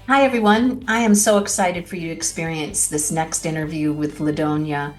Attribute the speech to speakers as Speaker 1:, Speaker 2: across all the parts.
Speaker 1: Hi, everyone. I am so excited for you to experience this next interview with Lildonia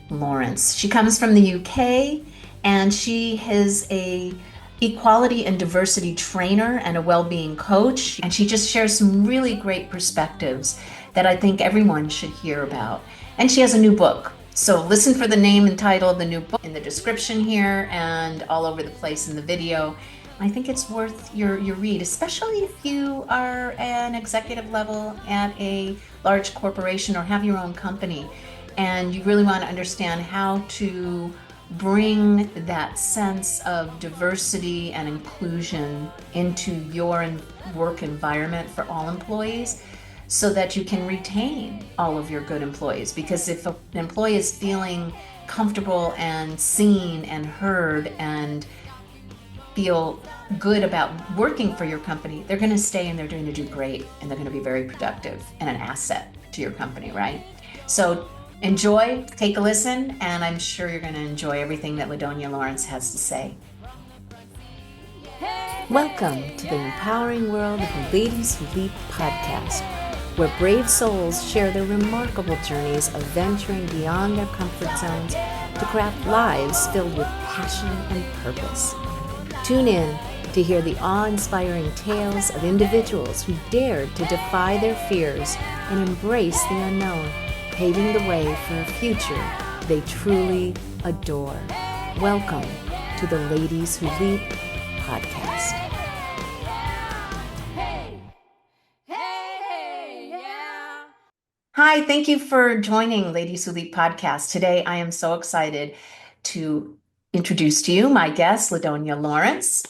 Speaker 1: Lawrence. She comes from the UK and she is a equality and diversity trainer and a well-being coach. And she just shares some really great perspectives that I think everyone should hear about. And she has a new book. So listen for the name and title of the new book in the description here and all over the place in the video. I think it's worth your read, especially if you are an executive level at a large corporation or have your own company and you really want to understand how to bring that sense of diversity and inclusion into your work environment for all employees so that you can retain all of your good employees. Because if an employee is feeling comfortable and seen and heard and feel good about working for your company, they're going to stay and they're going to do great and they're going to be very productive and an asset to your company, right? So enjoy, take a listen, and I'm sure you're going to enjoy everything that Lildonia Lawrence has to say.
Speaker 2: Welcome to the empowering world of Ladies Who Leap podcast, where brave souls share their remarkable journeys of venturing beyond their comfort zones to craft lives filled with passion and purpose. Tune in to hear the awe-inspiring tales of individuals who dared to defy their fears and embrace the unknown, paving the way for a future they truly adore. Welcome to the Ladies Who Leap podcast.
Speaker 1: Hi, thank you for joining Ladies Who Leap podcast. Today, I am so excited to introduce to you my guest, Lildonia Lawrence.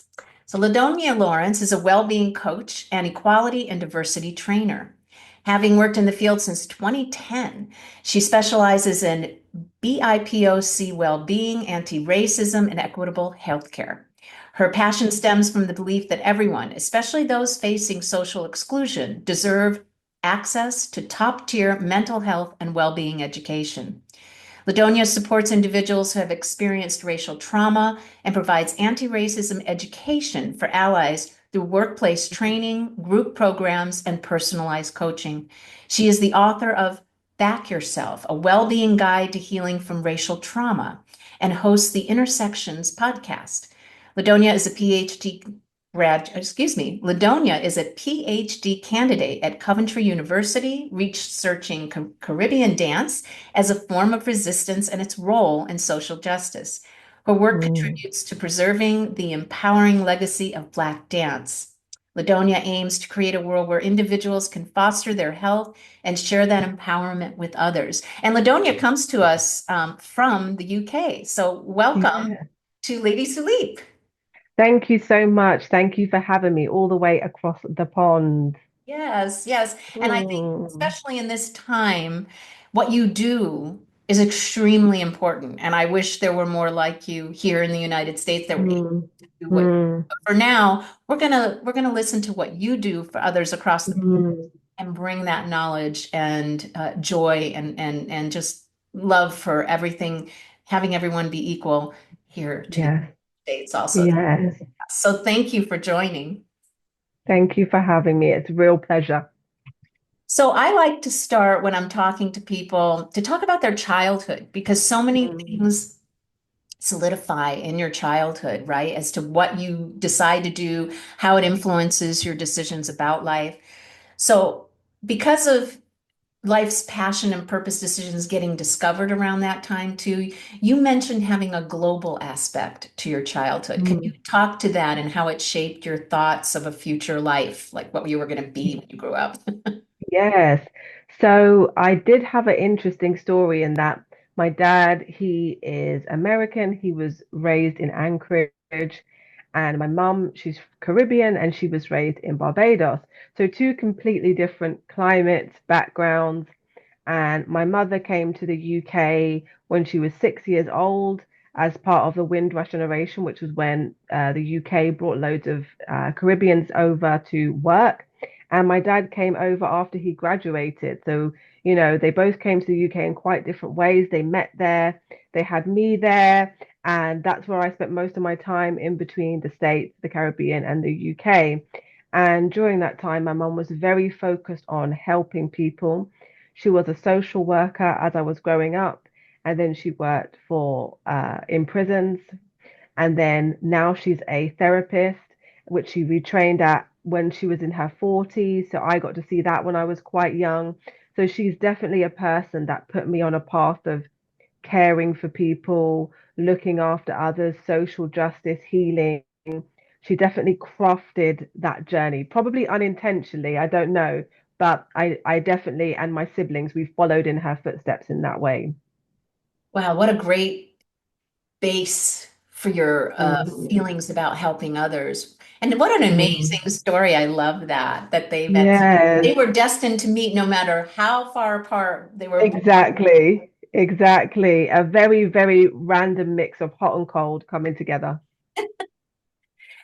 Speaker 1: So, Lildonia Lawrence is a well-being coach and equality and diversity trainer. Having worked in the field since 2010, she specializes in BIPOC well-being, anti-racism, and equitable healthcare. Her passion stems from the belief that everyone, especially those facing social exclusion, deserve access to top-tier mental health and well-being education. Lildonia supports individuals who have experienced racial trauma and provides anti-racism education for allies through workplace training, group programs, and personalized coaching. She is the author of Back Yourself, a well-being guide to healing from racial trauma, and hosts the Intersections podcast. Lildonia is a Lildonia is a PhD candidate at Coventry University, researching Caribbean dance as a form of resistance and its role in social justice. Her work contributes to preserving the empowering legacy of Black dance. Lildonia aims to create a world where individuals can foster their health and share that empowerment with others. And Lildonia comes to us from the UK. So welcome
Speaker 3: Yeah.
Speaker 1: to Ladies Who Leap.
Speaker 3: Thank you so much. Thank you for having me all the way across the pond.
Speaker 1: Yes, yes. And I think,
Speaker 3: Mm,
Speaker 1: especially in this time, what you do is extremely important. And I wish there were more like you here in the United States that were able
Speaker 3: mm,
Speaker 1: to do what.
Speaker 3: mm,
Speaker 1: But for now, we're gonna listen to what you do for others across the
Speaker 3: mm.
Speaker 1: and bring that knowledge and joy and just love for everything, having everyone be equal here to the
Speaker 3: Yes,
Speaker 1: States also.
Speaker 3: yes.
Speaker 1: So thank you for joining.
Speaker 3: Thank you for having me. It's a real pleasure.
Speaker 1: So I like to start when I'm talking to people to talk about their childhood because so many
Speaker 3: Mm,
Speaker 1: things solidify in your childhood, right? As to what you decide to do, how it influences your decisions about life. So because of life's passion and purpose decisions getting discovered around that time too, you mentioned having a global aspect to your childhood. Can you
Speaker 3: mm.
Speaker 1: talk to that and how it shaped your thoughts of a future life, like what you were going to be when you grew up?
Speaker 3: Yes. So I did have an interesting story in that my dad, he is American. He was raised in Anchorage, and my mum, she's Caribbean and she was raised in Barbados. So two completely different climates, backgrounds. And my mother came to the UK when she was 6 years old as part of the Windrush generation, which was when the UK brought loads of Caribbeans over to work. And my dad came over after he graduated. So, they both came to the UK in quite different ways. They met there, they had me there. And that's where I spent most of my time in between the States, the Caribbean, and the UK. And during that time, my mum was very focused on helping people. She was a social worker as I was growing up, and then she worked for in prisons, and then now she's a therapist, which she retrained at when she was in her 40s. So I got to see that when I was quite young. So she's definitely a person that put me on a path of caring for people, looking after others, social justice, healing. She definitely crafted that journey, probably unintentionally, I don't know, but I definitely, and my siblings, we followed in her footsteps in that way.
Speaker 1: Wow, what a great base for your
Speaker 3: Mhm.
Speaker 1: feelings about helping others. And what an
Speaker 3: Mhm.
Speaker 1: amazing story. I love that
Speaker 3: Yes,
Speaker 1: they were destined to meet no matter how far apart they were born.
Speaker 3: exactly. Exactly. A very, very random mix of hot and cold coming together.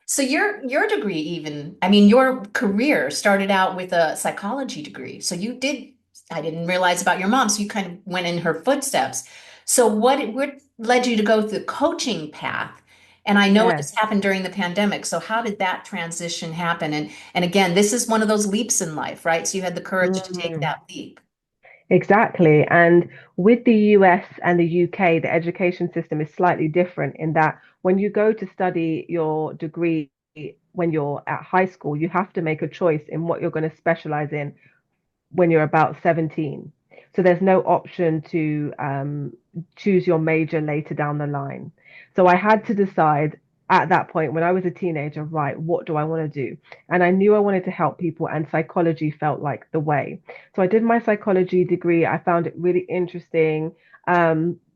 Speaker 1: So your degree even, I mean, your career started out with a psychology degree. So you did, I didn't realize about your mom, so you kind of went in her footsteps. So what led you to go the coaching path? And I know
Speaker 3: Yes.
Speaker 1: this happened during the pandemic. So how did that transition happen? And again, this is one of those leaps in life, right? So you had the courage to take
Speaker 3: Mm.
Speaker 1: that leap.
Speaker 3: Exactly. And with the US and the UK, the education system is slightly different in that when you go to study your degree when you're at high school, you have to make a choice in what you're going to specialize in when you're about 17. So there's no option to choose your major later down the line. So I had to decide at that point when I was a teenager, right, what do I want to do? And I knew I wanted to help people, and psychology felt like the way. So I did my psychology degree. I found it really interesting.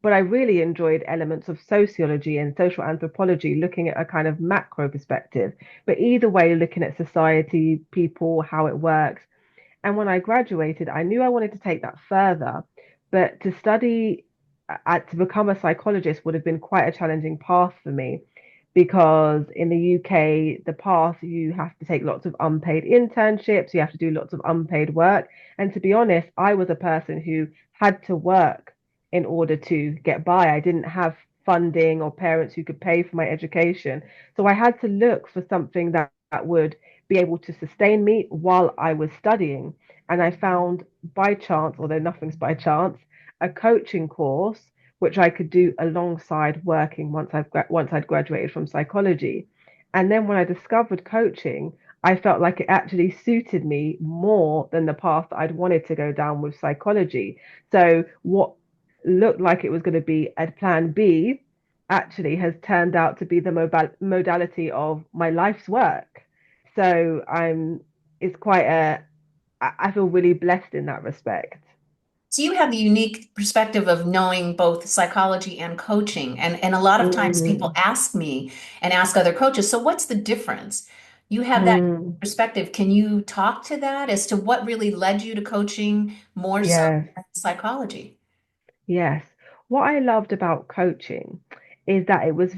Speaker 3: But I really enjoyed elements of sociology and social anthropology, looking at a kind of macro perspective. But either way, looking at society, people, how it works. And when I graduated, I knew I wanted to take that further, but to study to become a psychologist would have been quite a challenging path for me because in the UK, the path you have to take lots of unpaid internships, you have to do lots of unpaid work. And to be honest, I was a person who had to work in order to get by. I didn't have funding or parents who could pay for my education. So I had to look for something that would be able to sustain me while I was studying. And I found by chance, although nothing's by chance, a coaching course which I could do alongside working once I'd graduated from psychology. And then when I discovered coaching, I felt like it actually suited me more than the path that I'd wanted to go down with psychology. So what looked like it was going to be a plan B actually has turned out to be the modality of my life's work. So it's quite I feel really blessed in that respect.
Speaker 1: So you have the unique perspective of knowing both psychology and coaching. And a lot of times people
Speaker 3: Mm,
Speaker 1: ask me and ask other coaches, so what's the difference? You have that
Speaker 3: mm,
Speaker 1: perspective. Can you talk to that as to what really led you to coaching more so
Speaker 3: yes,
Speaker 1: than psychology?
Speaker 3: yes. What I loved about coaching is that it was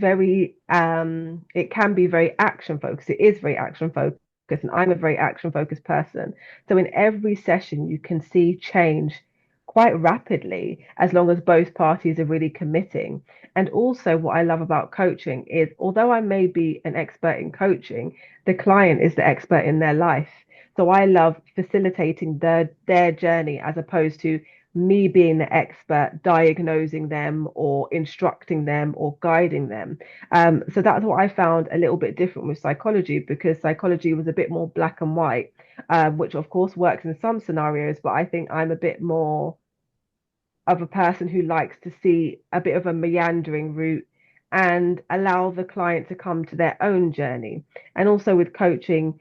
Speaker 3: it can be very action focused. It is very action focused, and I'm a very action focused person. So in every session, you can see change quite rapidly as long as both parties are really committing. And also, what I love about coaching is although I may be an expert in coaching, the client is the expert in their life. So I love facilitating their journey as opposed to me being the expert diagnosing them or instructing them or guiding them. So that's what I found a little bit different with psychology because psychology was a bit more black and white, which of course works in some scenarios, but I think I'm a bit more of a person who likes to see a bit of a meandering route and allow the client to come to their own journey. And also with coaching,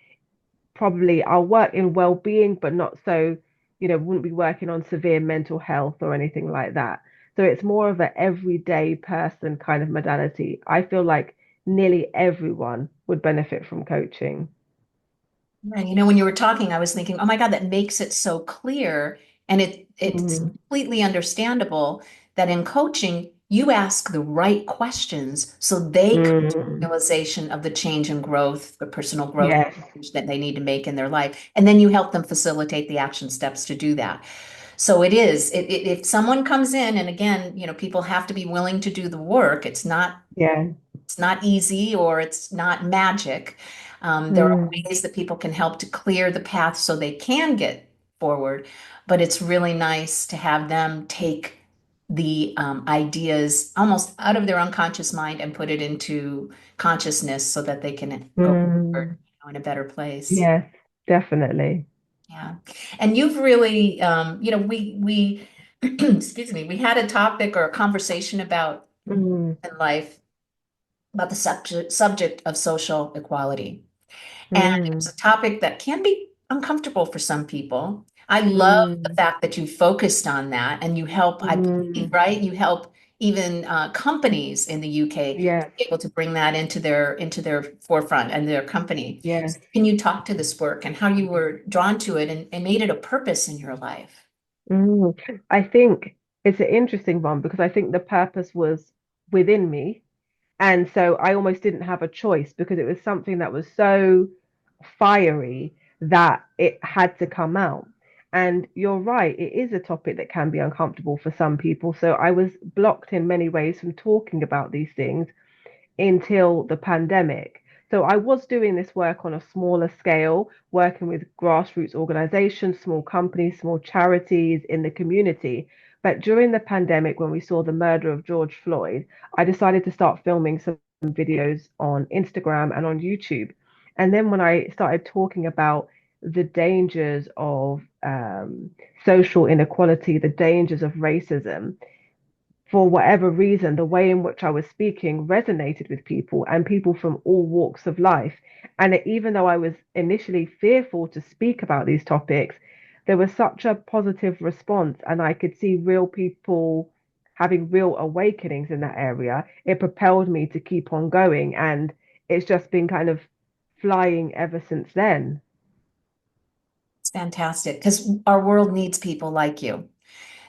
Speaker 3: probably I'll work in well-being, but not so, wouldn't be working on severe mental health or anything like that. So it's more of an everyday person kind of modality. I feel like nearly everyone would benefit from coaching.
Speaker 1: And when you were talking, I was thinking, oh my God, that makes it so clear. And it's
Speaker 3: Mm,
Speaker 1: completely understandable that in coaching, you ask the right questions so they come to
Speaker 3: mm,
Speaker 1: realization of the change and growth, the personal growth
Speaker 3: yes,
Speaker 1: that they need to make in their life. And then you help them facilitate the action steps to do that. So if someone comes in, and again, people have to be willing to do the work.
Speaker 3: yeah,
Speaker 1: It's not easy or it's not magic. There are
Speaker 3: Mm,
Speaker 1: ways that people can help to clear the path so they can get forward, but it's really nice to have them take the ideas almost out of their unconscious mind and put it into consciousness so that they can go forward,
Speaker 3: mm,
Speaker 1: in a better place.
Speaker 3: yes, definitely.
Speaker 1: Yeah. And you've really, we, excuse me, we had a topic or a conversation about
Speaker 3: Mm,
Speaker 1: in life about the subject of social equality. And it was
Speaker 3: mm,
Speaker 1: a topic that can be uncomfortable for some people. I love the
Speaker 3: mm,
Speaker 1: fact that you focused on that and you help, I believe,
Speaker 3: mm,
Speaker 1: right? You help even companies in the UK
Speaker 3: yes,
Speaker 1: be able to bring that into their forefront and their company.
Speaker 3: yes.
Speaker 1: So can you talk to this work and how you were drawn to it and made it a purpose in your life?
Speaker 3: Mm. I think it's an interesting one because I think the purpose was within me. And so I almost didn't have a choice because it was something that was so fiery that it had to come out. And you're right, it is a topic that can be uncomfortable for some people. So I was blocked in many ways from talking about these things until the pandemic. So I was doing this work on a smaller scale, working with grassroots organizations, small companies, small charities in the community. But during the pandemic, when we saw the murder of George Floyd, I decided to start filming some videos on Instagram and on YouTube. And then when I started talking about the dangers of social inequality, the dangers of racism, for whatever reason, the way in which I was speaking resonated with people and people from all walks of life. And even though I was initially fearful to speak about these topics, there was such a positive response, and I could see real people having real awakenings in that area. It propelled me to keep on going, and it's just been kind of flying ever since then.
Speaker 1: It's fantastic because our world needs people like you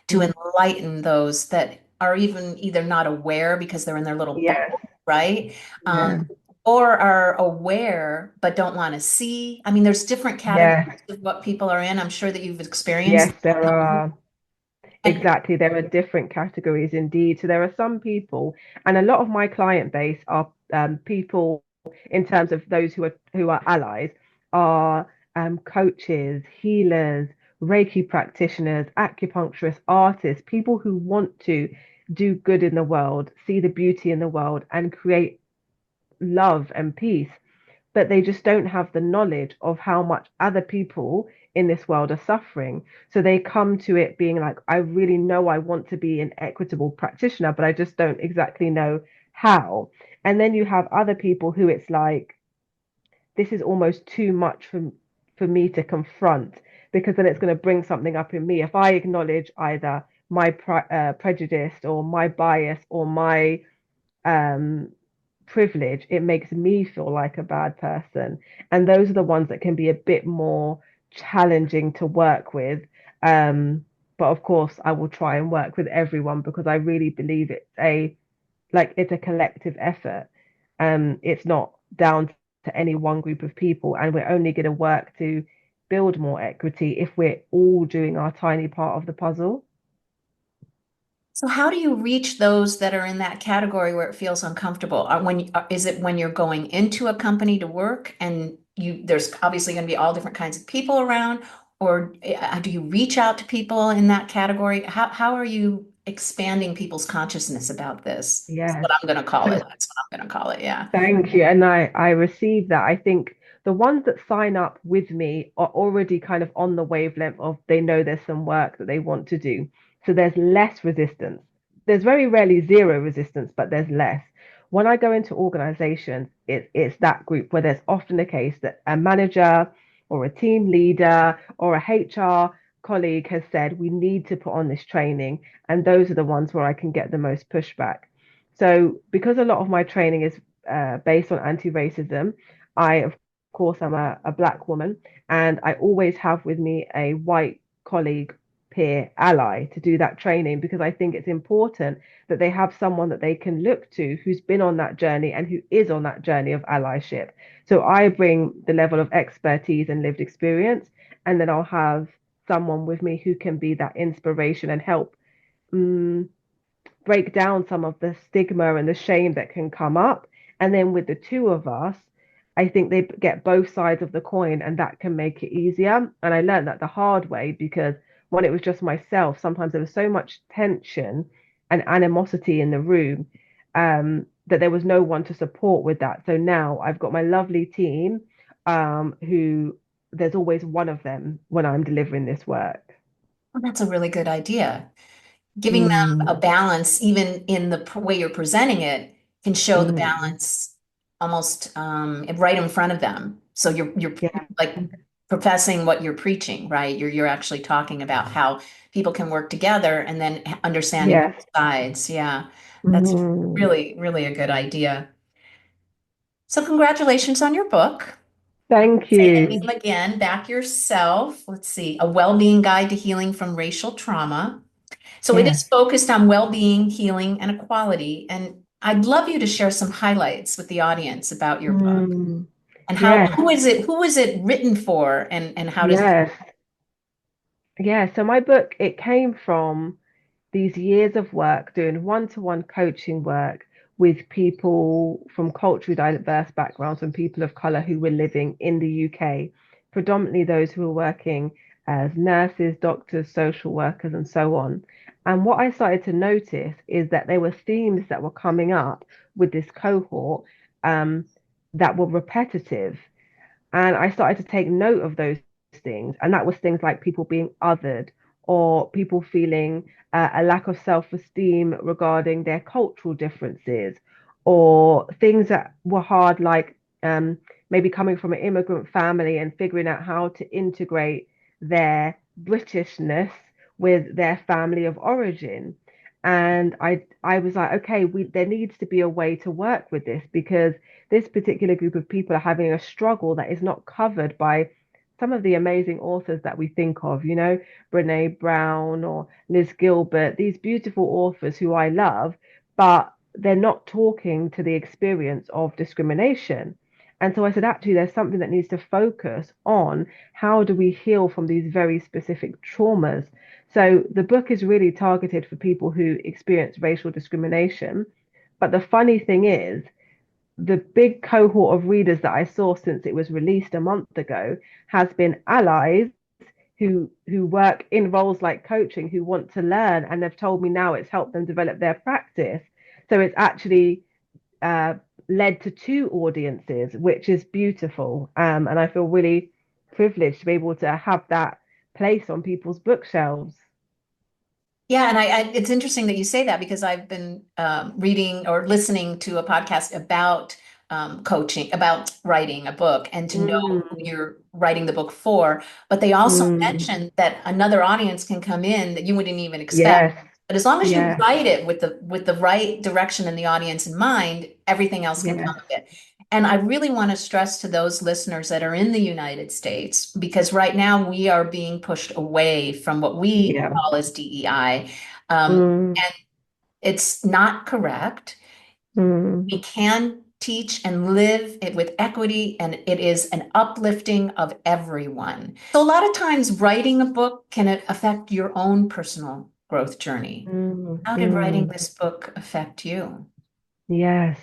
Speaker 1: to
Speaker 3: Mm.
Speaker 1: enlighten those that are even either not aware because they're in their little
Speaker 3: Yes,
Speaker 1: bubble, right?
Speaker 3: yeah,
Speaker 1: Or are aware but don't want to see. I mean, there's different categories
Speaker 3: yes,
Speaker 1: of what people are in. I'm sure that you've experienced
Speaker 3: yes, there
Speaker 1: that.
Speaker 3: are.
Speaker 1: And
Speaker 3: Exactly. There are different categories indeed. So there are some people, and a lot of my client base are people in terms of those who are allies, are coaches, healers, Reiki practitioners, acupuncturists, artists, people who want to do good in the world, see the beauty in the world, and create love and peace, but they just don't have the knowledge of how much other people in this world are suffering. So they come to it being like, I really know I want to be an equitable practitioner, but I just don't exactly know how. And then you have other people who it's like, this is almost too much for me to confront because then it's going to bring something up in me. If I acknowledge either my prejudice or my bias or my um, privilege, it makes me feel like a bad person. And those are the ones that can be a bit more challenging to work with. But of course, I will try and work with everyone because I really believe it's a collective effort. It's not down to any one group of people, and we're only going to work to build more equity if we're all doing our tiny part of the puzzle.
Speaker 1: so how do you reach those that are in that category where it feels uncomfortable? Is it when you're going into a company to work and there's obviously going to be all different kinds of people around, or do you reach out to people in that category? How are you expanding people's consciousness about this? That's
Speaker 3: Yes.
Speaker 1: what I'm going to call
Speaker 3: So
Speaker 1: it. That's what I'm going to call it. Yeah.
Speaker 3: thank you. And I received that. I think the ones that sign up with me are already kind of on the wavelength of they know there's some work that they want to do. So there's less resistance. There's very rarely zero resistance, but there's less. When I go into organizations, it's that group where there's often the case that a manager or a team leader or a HR colleague has said, we need to put on this training. And those are the ones where I can get the most pushback. So, because a lot of my training is based on anti-racism, I, of course, I'm a black woman, and I always have with me a white colleague, peer, ally to do that training because I think it's important that they have someone that they can look to who's been on that journey and who is on that journey of allyship. So I bring the level of expertise and lived experience, and then I'll have someone with me who can be that inspiration and help. Um, Break down some of the stigma and the shame that can come up. And then with the two of us, I think they get both sides of the coin, and that can make it easier. And I learned that the hard way because when it was just myself, sometimes there was so much tension and animosity in the room, that there was no one to support with that. So now I've got my lovely team, who there's always one of them when I'm delivering this work.
Speaker 1: Well, that's a really good idea. Giving them a
Speaker 3: Mm,
Speaker 1: balance, even in the way you're presenting it, can show the
Speaker 3: mm,
Speaker 1: balance almost right in front of them. So you're
Speaker 3: yeah,
Speaker 1: like professing what you're preaching, right? You're actually talking about how people can work together and then understanding
Speaker 3: yes.
Speaker 1: both sides. Yeah, that's
Speaker 3: Mm,
Speaker 1: really, really a good idea. So congratulations on your book.
Speaker 3: thank
Speaker 1: Say the
Speaker 3: you.
Speaker 1: name again, Back Yourself. Let's see, A Wellbeing Guide to Healing from Racial Trauma. So it
Speaker 3: Yes.
Speaker 1: is focused on well-being, healing, and equality. And I'd love you to share some highlights with the audience about your book
Speaker 3: Mm,
Speaker 1: and how
Speaker 3: yes.
Speaker 1: who is it written for and how does it.
Speaker 3: Yes. Yeah. So my book, it came from these years of work doing one-to-one coaching work with people from culturally diverse backgrounds and people of color who were living in the UK, predominantly those who were working as nurses, doctors, social workers, and so on. And what I started to notice is that there were themes that were coming up with this cohort, um, that were repetitive. And I started to take note of those things. And that was things like people being othered or people feeling a lack of self esteem regarding their cultural differences or things that were hard, like maybe coming from an immigrant family and figuring out how to integrate their Britishness with their family of origin. And I was like, okay, there needs to be a way to work with this because this particular group of people are having a struggle that is not covered by some of the amazing authors that we think of, Brene Brown or Liz Gilbert, these beautiful authors who I love, but they're not talking to the experience of discrimination. And so I said, actually, there's something that needs to focus on how do we heal from these very specific traumas. So the book is really targeted for people who experience racial discrimination. But the funny thing is, the big cohort of readers that I saw since it was released a month ago has been allies who work in roles like coaching who want to learn and they've told me now it's helped them develop their practice. So it's actually uh, led to two audiences, which is beautiful. And I feel really privileged to be able to have that place on people's bookshelves.
Speaker 1: Yeah, and it's interesting that you say that because I've been reading or listening to a podcast about coaching, about writing a book, and to know who
Speaker 3: Mm,
Speaker 1: you're writing the book for. But they also
Speaker 3: mm,
Speaker 1: mentioned that another audience can come in that you wouldn't even expect.
Speaker 3: yes,
Speaker 1: But as long as you
Speaker 3: yes,
Speaker 1: write it with the right direction and the audience in mind, everything else can come
Speaker 3: yes,
Speaker 1: of it. And I really want to stress to those listeners that are in the United States, because right now we are being pushed away from what we
Speaker 3: yeah.
Speaker 1: call as DEI.
Speaker 3: Mm,
Speaker 1: And it's not correct.
Speaker 3: mm,
Speaker 1: We can teach and live it with equity, and it is an uplifting of everyone. So, a lot of times, writing a book can affect your own personal growth journey. How did writing
Speaker 3: mm.
Speaker 1: this book affect you?
Speaker 3: Yes.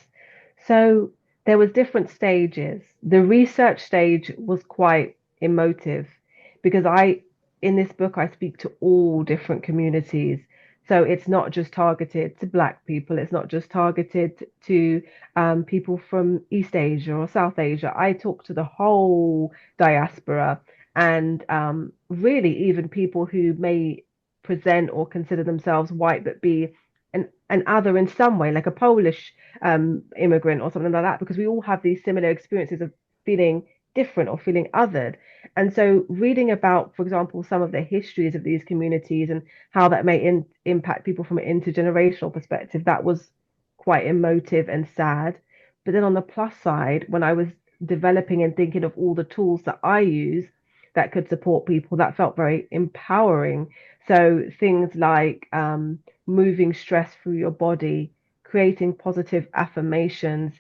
Speaker 3: So there was different stages. The research stage was quite emotive because in this book, I speak to all different communities. So it's not just targeted to Black people. It's not just targeted to people from East Asia or South Asia. I talk to the whole diaspora and really even people who may present or consider themselves white but be an other in some way, like a Polish immigrant or something like that, because we all have these similar experiences of feeling different or feeling othered. And so, reading about, for example, some of the histories of these communities and how that may impact people from an intergenerational perspective, that was quite emotive and sad. But then on the plus side, when I was developing and thinking of all the tools that I use that could support people, that felt very empowering. So things like moving stress through your body, creating positive affirmations,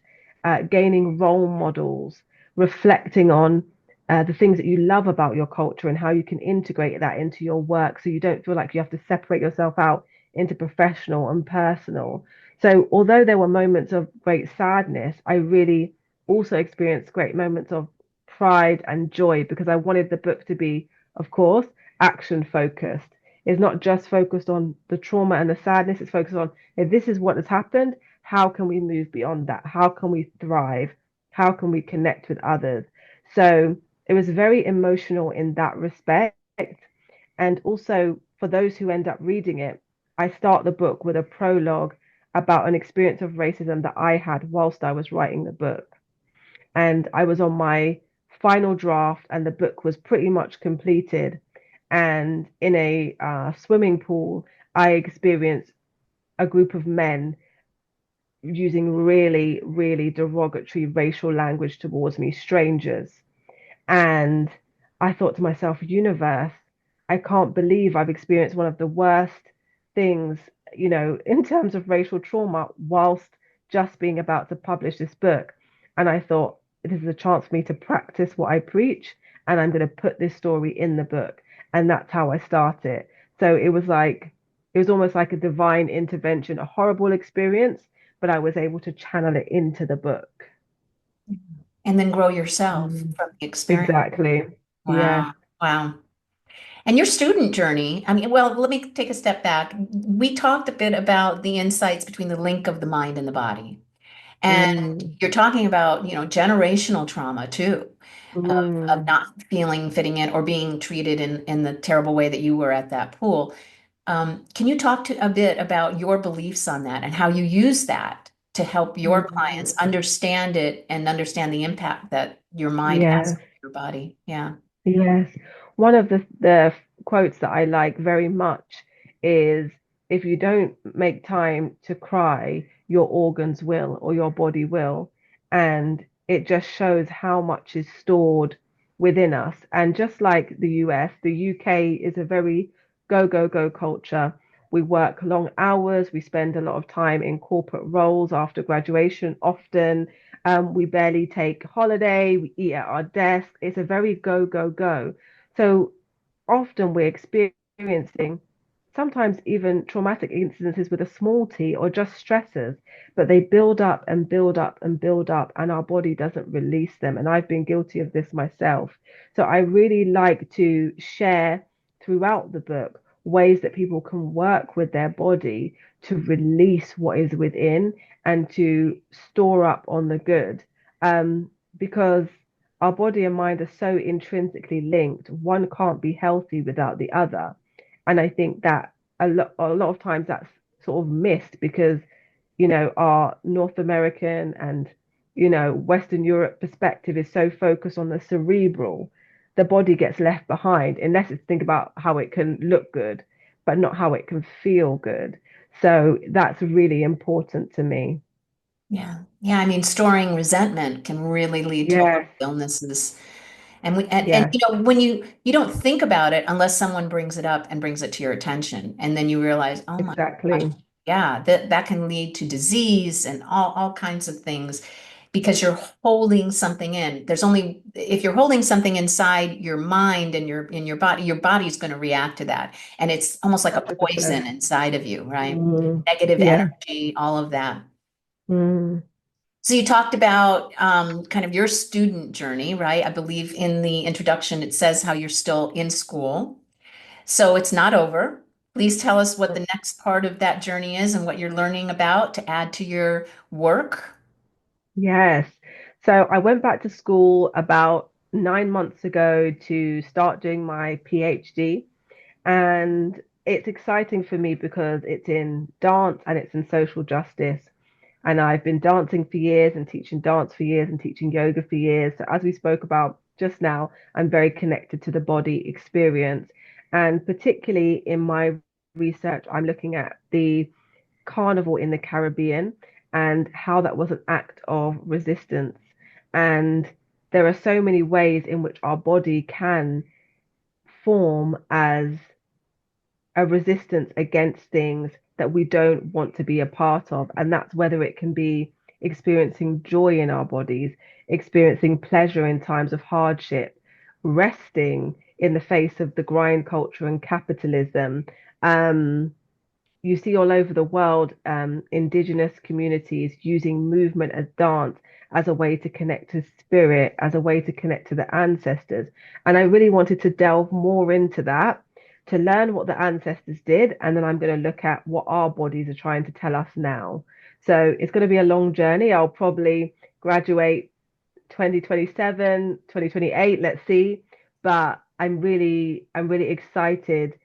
Speaker 3: gaining role models, reflecting on the things that you love about your culture and how you can integrate that into your work so you don't feel like you have to separate yourself out into professional and personal. So, although there were moments of great sadness, I really also experienced great moments of pride and joy because I wanted the book to be, of course, action focused. It's not just focused on the trauma and the sadness, it's focused on if this is what has happened, how can we move beyond that? How can we thrive? How can we connect with others? So it was very emotional in that respect. And also, for those who end up reading it, I start the book with a prologue about an experience of racism that I had whilst I was writing the book. And I was on my final draft, and the book was pretty much completed. And in a swimming pool, I experienced a group of men using really, really derogatory racial language towards me, strangers. And I thought to myself, universe, I can't believe I've experienced one of the worst things, in terms of racial trauma whilst just being about to publish this book. And I thought, this is a chance for me to practice what I preach, and I'm going to put this story in the book. And that's how I started. So it was almost like a divine intervention, a horrible experience, but I was able to channel it into the book.
Speaker 1: And then grow yourself
Speaker 3: Mm.
Speaker 1: from the experience.
Speaker 3: Exactly. Yes.
Speaker 1: Wow. Wow. And your student journey, I mean, well, let me take a step back. We talked a bit about the insights between the link of the mind and the body. And
Speaker 3: Mm,
Speaker 1: you're talking about, generational trauma too, of
Speaker 3: mm,
Speaker 1: not feeling fitting in or being treated in the terrible way that you were at that pool. Can you talk to a bit about your beliefs on that and how you use that to help your clients
Speaker 3: mm.
Speaker 1: understand it and understand the impact that your mind has
Speaker 3: Yes,
Speaker 1: on your body? Yeah.
Speaker 3: yes. One of the quotes that I like very much is if you don't make time to cry, your organs will or your body will. And it just shows how much is stored within us. And just like the US, the UK is a very go, go, go culture. We work long hours, we spend a lot of time in corporate roles after graduation, often. We barely take holiday. We eat at our desk. It's a very go, go, go. So often we're experiencing sometimes even traumatic incidences with a small t or just stressors, but they build up and build up and build up, and our body doesn't release them. And I've been guilty of this myself. So I really like to share throughout the book ways that people can work with their body to release what is within and to store up on the good. Because our body and mind are so intrinsically linked, one can't be healthy without the other. And I think that a lot of times that's sort of missed because, our North American and, Western Europe perspective is so focused on the cerebral, the body gets left behind unless it's think about how it can look good, but not how it can feel good. So that's really important to me.
Speaker 1: Yeah. Yeah. I mean, storing resentment can really lead to a lot
Speaker 3: Yes,
Speaker 1: of illnesses. And
Speaker 3: yes,
Speaker 1: when you don't think about it unless someone brings it up and brings it to your attention, and then you realize, oh my gosh,
Speaker 3: exactly.
Speaker 1: yeah, that can lead to disease and all kinds of things because you're holding something in. There's only if you're holding something inside your mind and your body's going to react to that, and it's almost like a poison
Speaker 3: 100%.
Speaker 1: inside of you, right?
Speaker 3: Mm,
Speaker 1: Negative
Speaker 3: yeah.
Speaker 1: energy, all of that.
Speaker 3: Mm,
Speaker 1: So you talked about kind of your student journey, right? I believe in the introduction it says how you're still in school. So it's not over. Please tell us what the next part of that journey is and what you're learning about to add to your work.
Speaker 3: yes. So I went back to school about 9 months ago to start doing my PhD. And it's exciting for me because it's in dance and it's in social justice. And I've been dancing for years and teaching dance for years and teaching yoga for years. So, as we spoke about just now, I'm very connected to the body experience. And particularly in my research, I'm looking at the carnival in the Caribbean and how that was an act of resistance. And there are so many ways in which our body can form as a resistance against things that we don't want to be a part of. And that's whether it can be experiencing joy in our bodies, experiencing pleasure in times of hardship, resting in the face of the grind culture and capitalism. Um, you see all over the world indigenous communities using movement as dance as a way to connect to spirit, as a way to connect to the ancestors. And I really wanted to delve more into that to learn what the ancestors did. And then I'm going to look at what our bodies are trying to tell us now. So it's going to be a long journey. I'll probably graduate 2027, 2028, let's see. But I'm really excited,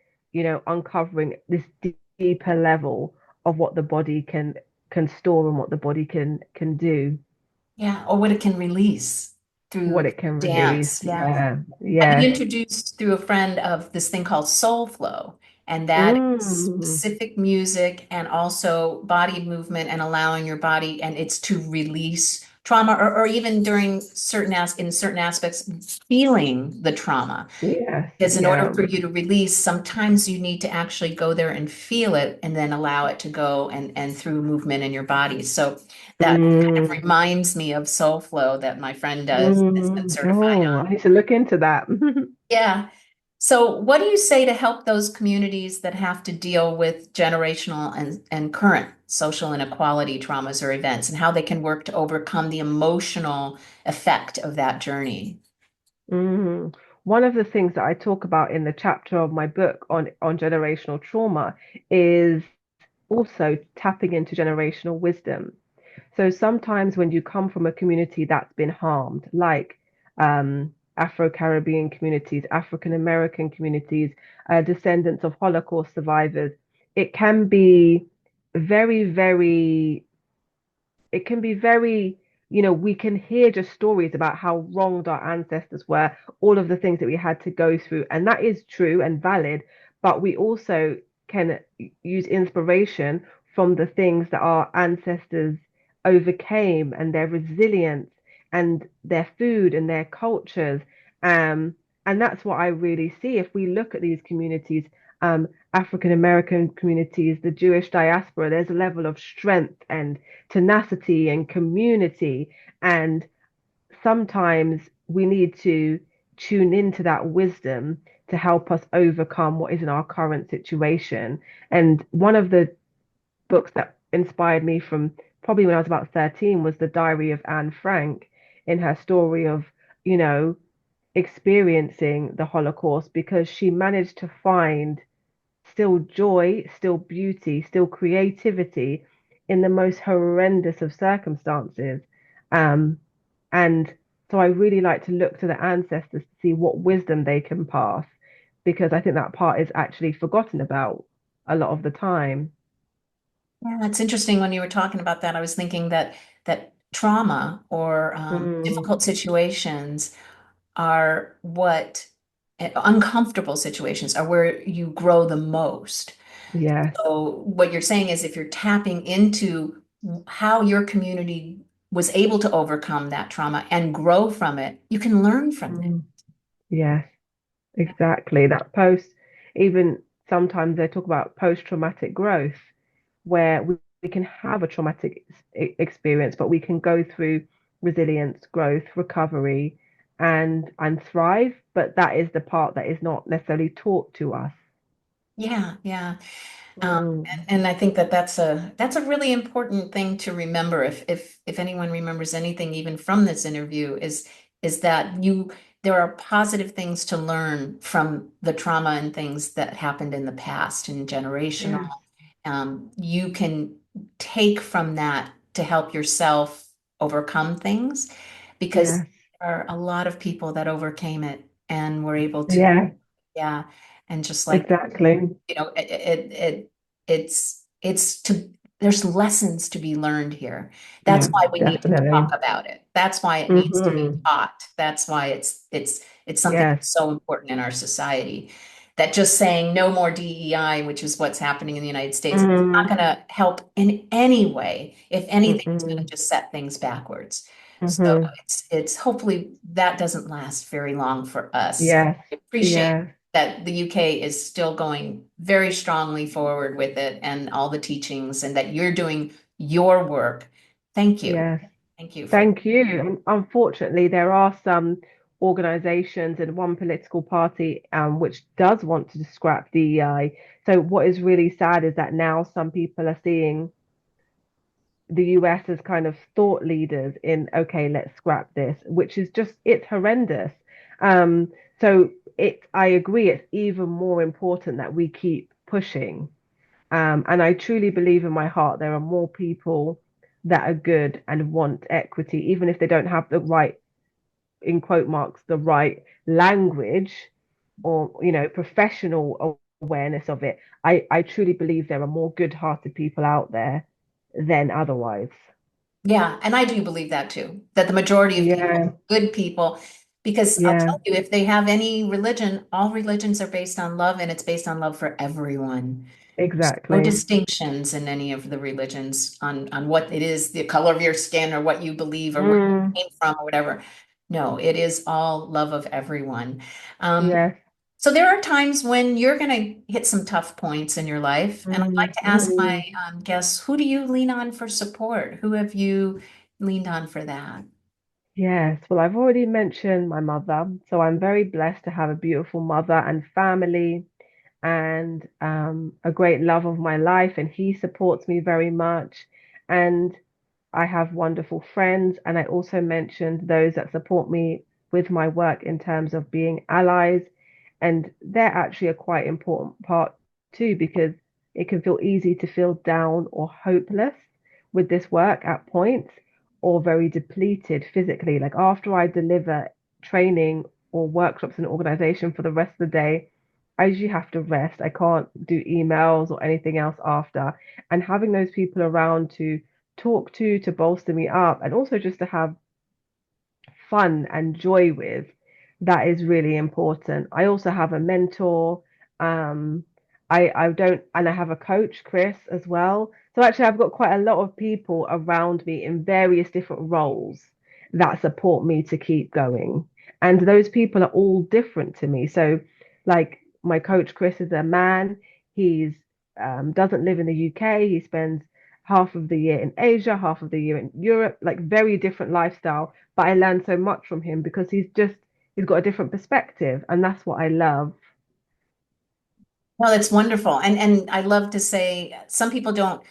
Speaker 3: uncovering this deeper level of what the body can store and what the body can do,
Speaker 1: Yeah, or what it can release
Speaker 3: what
Speaker 1: through
Speaker 3: it can release.
Speaker 1: dance. Yeah.
Speaker 3: Yeah,
Speaker 1: I've been
Speaker 3: yes.
Speaker 1: introduced through a friend of this thing called soul flow, and that is
Speaker 3: Mm,
Speaker 1: specific music and also body movement and allowing your body, and it's to release trauma or even during in certain aspects, feeling the trauma.
Speaker 3: yes,
Speaker 1: Because in order
Speaker 3: yeah.
Speaker 1: for you to release, sometimes you need to actually go there and feel it and then allow it to go and through movement in your body. So that kind of
Speaker 3: Mm,
Speaker 1: reminds me of soul flow that my friend does, has been certified
Speaker 3: Oh,
Speaker 1: on.
Speaker 3: I need to look into that.
Speaker 1: Yeah. So what do you say to help those communities that have to deal with generational and current social inequality traumas or events and how they can work to overcome the emotional effect of that journey?
Speaker 3: Mm. One of the things that I talk about in the chapter of my book on generational trauma is also tapping into generational wisdom. So sometimes when you come from a community that's been harmed, like Afro-Caribbean communities, African American communities, descendants of Holocaust survivors, it can be very, very it can be very, we can hear just stories about how wronged our ancestors were, all of the things that we had to go through. And that is true and valid, but we also can use inspiration from the things that our ancestors overcame and their resilience and their food and their cultures. Um, and that's what I really see. If we look at these communities, African American communities, the Jewish diaspora, there's a level of strength and tenacity and community. And sometimes we need to tune into that wisdom to help us overcome what is in our current situation. And one of the books that inspired me from probably when I was about 13 was The Diary of Anne Frank in her story of, you know, experiencing the Holocaust because she managed to find still joy, still beauty, still creativity in the most horrendous of circumstances. Um, and so I really like to look to the ancestors to see what wisdom they can pass, because I think that part is actually forgotten about a lot of the time.
Speaker 1: Yeah, it's interesting when you were talking about that. I was thinking that trauma or
Speaker 3: Mm,
Speaker 1: difficult situations are what uncomfortable situations are where you grow the most.
Speaker 3: yes.
Speaker 1: So what you're saying is if you're tapping into how your community was able to overcome that trauma and grow from it, you can learn from it.
Speaker 3: Mm, yes, exactly. That post, even sometimes they talk about post-traumatic growth, where we can have a traumatic experience, but we can go through resilience, growth, recovery, and thrive. But that is the part that is not necessarily taught to us.
Speaker 1: Yeah, yeah.
Speaker 3: Mm,
Speaker 1: And I think that that's a really important thing to remember if anyone remembers anything even from this interview is that there are positive things to learn from the trauma and things that happened in the past and generational.
Speaker 3: yeah,
Speaker 1: You can take from that to help yourself overcome things because
Speaker 3: yeah,
Speaker 1: there are a lot of people that overcame it and were able to,
Speaker 3: yeah,
Speaker 1: yeah, and just like
Speaker 3: exactly.
Speaker 1: it's to there's lessons to be learned here. That's
Speaker 3: Yeah,
Speaker 1: why we need to talk
Speaker 3: definitely.
Speaker 1: about it. That's why it needs to be
Speaker 3: Hmm.
Speaker 1: taught. That's why it's something
Speaker 3: Yes.
Speaker 1: that's so important in our society. That just saying no more DEI, which is what's happening in the United States, is not
Speaker 3: Mm,
Speaker 1: going to help in any way. If anything, it's going to
Speaker 3: mm-mm,
Speaker 1: just set things backwards. So
Speaker 3: mm-hmm.
Speaker 1: it's hopefully that doesn't last very long for us.
Speaker 3: Yes,
Speaker 1: I appreciate
Speaker 3: yes,
Speaker 1: that the UK is still going very strongly forward with it and all the teachings and that you're doing your work. Thank you.
Speaker 3: yes.
Speaker 1: Thank you for
Speaker 3: Thank you. And unfortunately, there are some organizations and one political party which does want to scrap DEI. So what is really sad is that now some people are seeing the US as kind of thought leaders in, okay, let's scrap this, which is just, it's horrendous. Um, so I agree, it's even more important that we keep pushing. And I truly believe in my heart there are more people that are good and want equity, even if they don't have the right, in quote marks, the right language or, professional awareness of it. I truly believe there are more good-hearted people out there than otherwise.
Speaker 1: Yeah, and I do believe that too, that the majority of
Speaker 3: Yeah,
Speaker 1: people, good people, because I'll
Speaker 3: yeah,
Speaker 1: tell you, if they have any religion, all religions are based on love and it's based on love for everyone. There's no
Speaker 3: exactly.
Speaker 1: distinctions in any of the religions on what it is, the color of your skin or what you believe or where
Speaker 3: Mm,
Speaker 1: you came from or whatever. No, it is all love of everyone. Um,
Speaker 3: yes.
Speaker 1: so there are times when you're going to hit some tough points in your life, and I'd like to ask my
Speaker 3: Mm.
Speaker 1: guests, who do you lean on for support? Who have you leaned on for that?
Speaker 3: Yes. Well, I've already mentioned my mother, so I'm very blessed to have a beautiful mother and family and a great love of my life, and he supports me very much. And I have wonderful friends, and I also mentioned those that support me with my work in terms of being allies. And they're actually a quite important part too, because it can feel easy to feel down or hopeless with this work at points, or very depleted physically. Like after I deliver training or workshops in an organization for the rest of the day, I usually have to rest. I can't do emails or anything else after. And having those people around to talk to bolster me up, and also just to have fun and joy with, that is really important. I also have a mentor. Um, I don't, and I have a coach, Chris, as well. So actually, I've got quite a lot of people around me in various different roles that support me to keep going. And those people are all different to me. So, like my coach, Chris, is a man. He's doesn't live in the UK. He spends half of the year in Asia, half of the year in Europe, like very different lifestyle, but I learned so much from him because he's got a different perspective, and that's what I love.
Speaker 1: Well, it's wonderful. And I love to say some people don't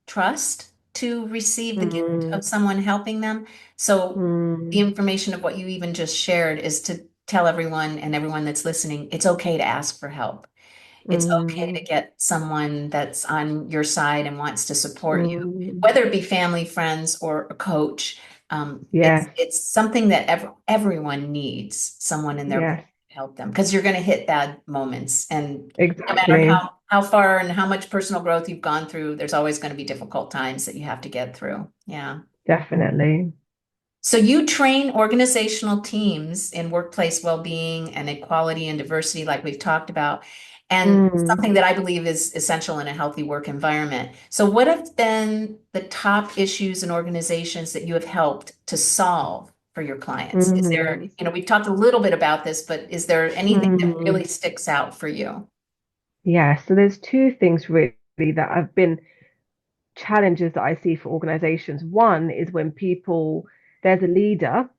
Speaker 1: trust to receive the gift
Speaker 3: Mm,
Speaker 1: of someone helping them. So the
Speaker 3: mm,
Speaker 1: information of what you even just shared is to tell everyone and everyone that's listening, it's okay to ask for help. It's okay to
Speaker 3: mm,
Speaker 1: get someone that's on your side and wants to support you,
Speaker 3: mm.
Speaker 1: whether it be family, friends, or a coach. It's
Speaker 3: Yes,
Speaker 1: it's something that everyone needs someone in their corner
Speaker 3: yes,
Speaker 1: to help them because you're going to hit bad moments, and no matter
Speaker 3: exactly,
Speaker 1: how far and how much personal growth you've gone through, there's always going to be difficult times that you have to get through. Yeah.
Speaker 3: definitely.
Speaker 1: So you train organizational teams in workplace well-being and equality and diversity, like we've talked about, and
Speaker 3: Mm,
Speaker 1: something that I believe is essential in a healthy work environment. So what have been the top issues in organizations that you have helped to solve for your clients? Is there,
Speaker 3: mm,
Speaker 1: we've talked a little bit about this, but is there anything that
Speaker 3: mm.
Speaker 1: really sticks out for you?
Speaker 3: Yeah, so there's two things really that have been challenges that I see for organizations. One is when there's a leader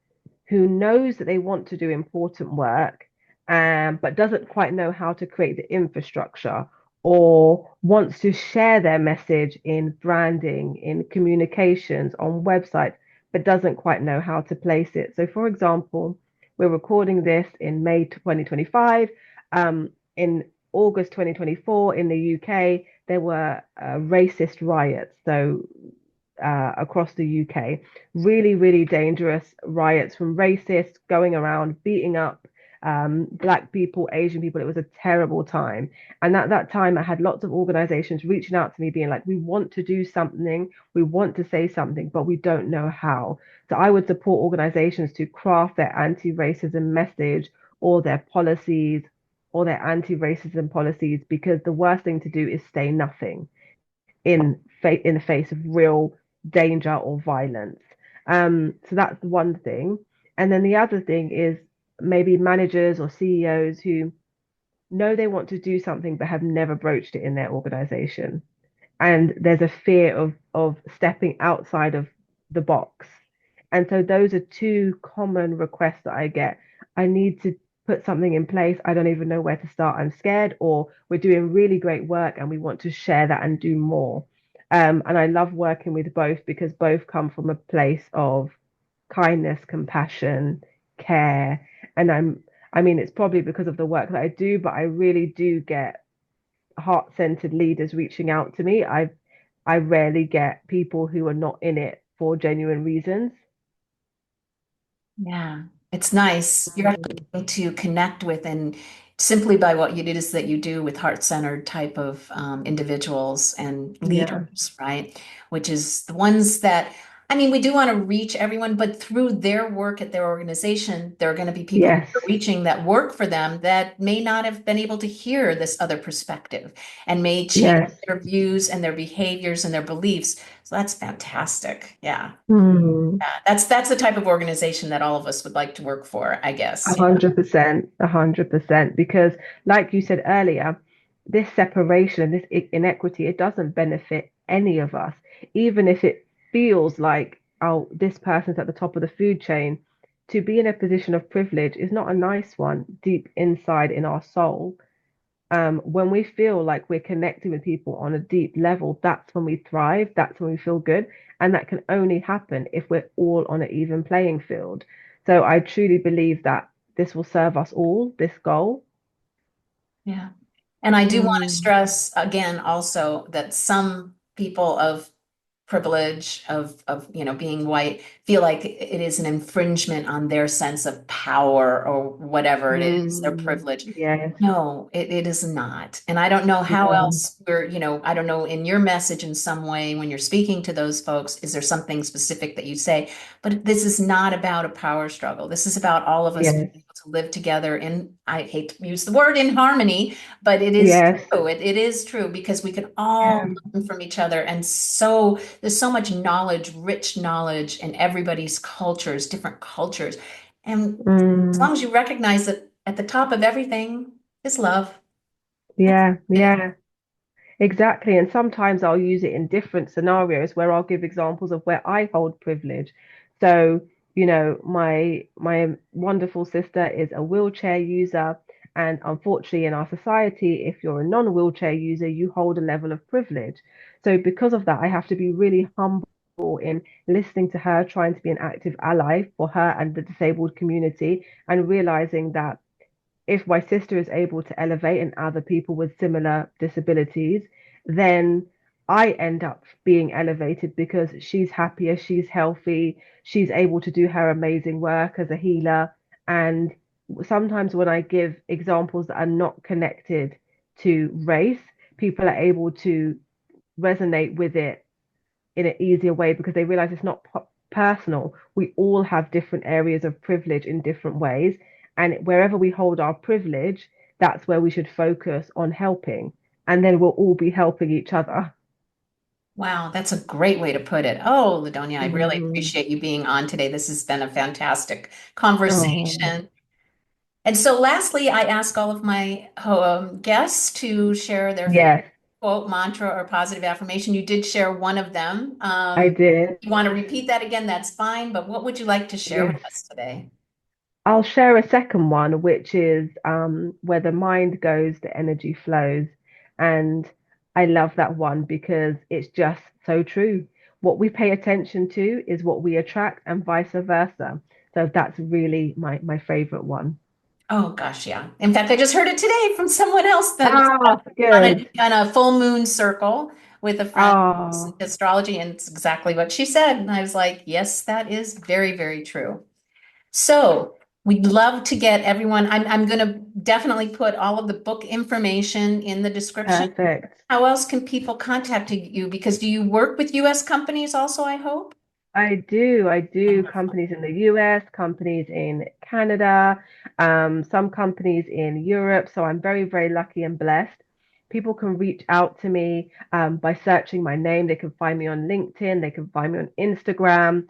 Speaker 3: who knows that they want to do important work, but doesn't quite know how to create the infrastructure, or wants to share their message in branding, in communications, on websites, but doesn't quite know how to place it. So, for example, we're recording this in May 2025. In August 2024 in the UK, there were racist riots. So across the UK. Really, really dangerous riots from racists going around beating up Black people, Asian people. It was a terrible time. And at that time, I had lots of organizations reaching out to me, being like, we want to do something, we want to say something, but we don't know how. So I would support organizations to craft their anti racism message or their policies or their anti racism policies, because the worst thing to do is say nothing in the face of real danger or violence. So that's one thing. And then the other thing is maybe managers or CEOs who know they want to do something but have never broached it in their organization. And there's a fear of stepping outside of the box. And so those are two common requests that I get. I need to put something in place. I don't even know where to start. I'm scared, or we're doing really great work and we want to share that and do more. And I love working with both because both come from a place of kindness, compassion, care. And I mean, it's probably because of the work that I do, but I really do get heart-centered leaders reaching out to me. I rarely get people who are not in it for genuine reasons.
Speaker 1: Yeah, it's nice. You're actually
Speaker 3: Mm.
Speaker 1: able to connect with, and simply by what you did is that you do with heart-centered type of individuals and
Speaker 3: Yeah.
Speaker 1: leaders, right? Which is the ones that, I mean, we do want to reach everyone, but through their work at their organization, there are going to be people
Speaker 3: Yes.
Speaker 1: who are reaching that work for them that may not have been able to hear this other perspective and may change
Speaker 3: Yes.
Speaker 1: their views and their behaviors and their beliefs. So that's fantastic. Yeah.
Speaker 3: Mm.
Speaker 1: Yeah, that's the type of organization that all of us would like to work for, I guess.
Speaker 3: 100%, 100%. Because, like you said earlier, this separation and this inequity, it doesn't benefit any of us. Even if it feels like, oh, this person's at the top of the food chain, to be in a position of privilege is not a nice one deep inside in our soul. When we feel like we're connecting with people on a deep level, that's when we thrive, that's when we feel good. And that can only happen if we're all on an even playing field. So I truly believe that this will serve us all, this goal.
Speaker 1: Yeah. And I do want to
Speaker 3: Mm,
Speaker 1: stress again also that some people of privilege of being white feel like it is an infringement on their sense of power or whatever it is, their privilege.
Speaker 3: yes,
Speaker 1: No, it is not. And I don't know how
Speaker 3: no,
Speaker 1: else I don't know in your message in some way when you're speaking to those folks, is there something specific that you say? But this is not about a power struggle. This is about all of us being
Speaker 3: yes,
Speaker 1: able to live together in, I hate to use the word in harmony, but it is
Speaker 3: yes,
Speaker 1: true. It is true because we can all
Speaker 3: yeah,
Speaker 1: learn from each other. And so there's so much knowledge, rich knowledge in everybody's cultures, different cultures. And as long
Speaker 3: mm,
Speaker 1: as you recognize that at the top of everything is love. That's
Speaker 3: yeah,
Speaker 1: it.
Speaker 3: yeah. Exactly. And sometimes I'll use it in different scenarios where I'll give examples of where I hold privilege. So, my wonderful sister is a wheelchair user, and unfortunately in our society, if you're a non-wheelchair user, you hold a level of privilege. So because of that, I have to be really humble in listening to her, trying to be an active ally for her and the disabled community, and realizing that if my sister is able to elevate and other people with similar disabilities, then I end up being elevated because she's happier, she's healthy, she's able to do her amazing work as a healer. And sometimes when I give examples that are not connected to race, people are able to resonate with it in an easier way because they realize it's not personal. We all have different areas of privilege in different ways. And wherever we hold our privilege, that's where we should focus on helping. And then we'll all be helping each other.
Speaker 1: Wow, that's a great way to put it. Oh, Ladonia, I really
Speaker 3: Mm.
Speaker 1: appreciate you being on today. This has been a fantastic
Speaker 3: Oh,
Speaker 1: conversation. And so, lastly, I ask all of my guests to share their favorite
Speaker 3: yes,
Speaker 1: quote, mantra, or positive affirmation. You did share one of them.
Speaker 3: I did.
Speaker 1: If you want to repeat that again, that's fine. But what would you like to share with
Speaker 3: Yes.
Speaker 1: us today?
Speaker 3: I'll share a second one, which is where the mind goes, the energy flows. And I love that one because it's just so true. What we pay attention to is what we attract, and vice versa. So that's really my favorite one.
Speaker 1: Oh gosh, yeah. In fact, I just heard it today from someone else that was
Speaker 3: Ah,
Speaker 1: on
Speaker 3: good.
Speaker 1: a full moon circle with a friend who's
Speaker 3: Oh,
Speaker 1: astrology, and it's exactly what she said. And I was like, yes, that is very, very true. So we'd love to get everyone. I'm going to definitely put all of the book information in the description.
Speaker 3: perfect.
Speaker 1: How else can people contact you? Because do you work with US companies also, I hope?
Speaker 3: I do. I do.
Speaker 1: Wonderful.
Speaker 3: Companies in the US, companies in Canada, some companies in Europe. So I'm very, very lucky and blessed. People can reach out to me by searching my name. They can find me on LinkedIn. They can find me on Instagram.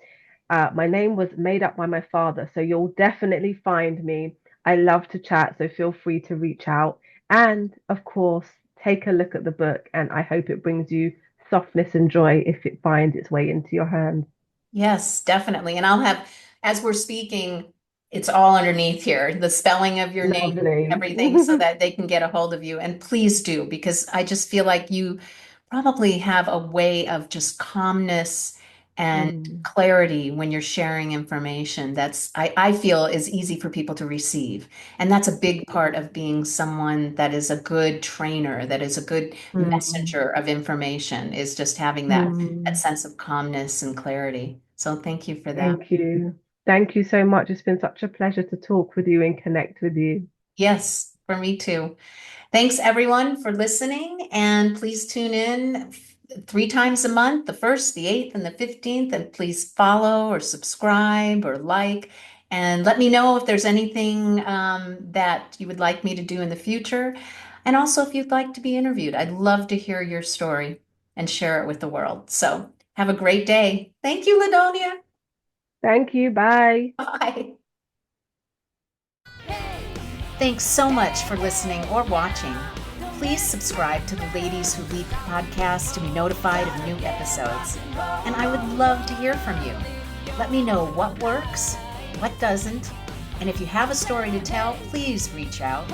Speaker 3: My name was made up by my father, so you'll definitely find me. I love to chat, so feel free to reach out. And of course, take a look at the book, and I hope it brings you softness and joy if it finds its way into your hands.
Speaker 1: Yes, definitely. And I'll have, as we're speaking, it's all underneath here, the spelling of your name,
Speaker 3: Lovely.
Speaker 1: everything, so that they can get a hold of you. And please do, because I just feel like you probably have a way of just calmness and
Speaker 3: Mm,
Speaker 1: clarity when you're sharing information that's I feel is easy for people to receive. And that's a big part of being someone that is a good trainer, that is a good
Speaker 3: mm,
Speaker 1: messenger of information, is just having that
Speaker 3: mm.
Speaker 1: sense of calmness and clarity. So thank you for that.
Speaker 3: Thank you. Thank you so much. It's been such a pleasure to talk with you and connect with you.
Speaker 1: Yes, for me too. Thanks everyone for listening, and please tune in 3 times a month, the 1st, the 8th, and the 15th, and please follow or subscribe or like, and let me know if there's anything that you would like me to do in the future. And also if you'd like to be interviewed, I'd love to hear your story and share it with the world. So have a great day. Thank you, Ladonia.
Speaker 3: Thank you. Bye.
Speaker 1: Bye. Thanks so much for listening or watching. Please subscribe to the Ladies Who Leap podcast to be notified of new episodes. And I would love to hear from you. Let me know what works, what doesn't, and if you have a story to tell, please reach out.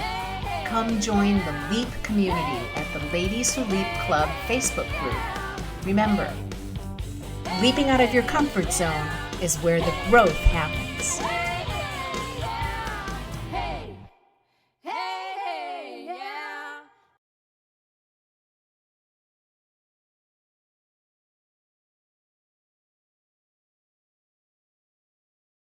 Speaker 1: Come join the Leap community at the Ladies Who Leap Club Facebook group. Remember, leaping out of your comfort zone is where the growth happens.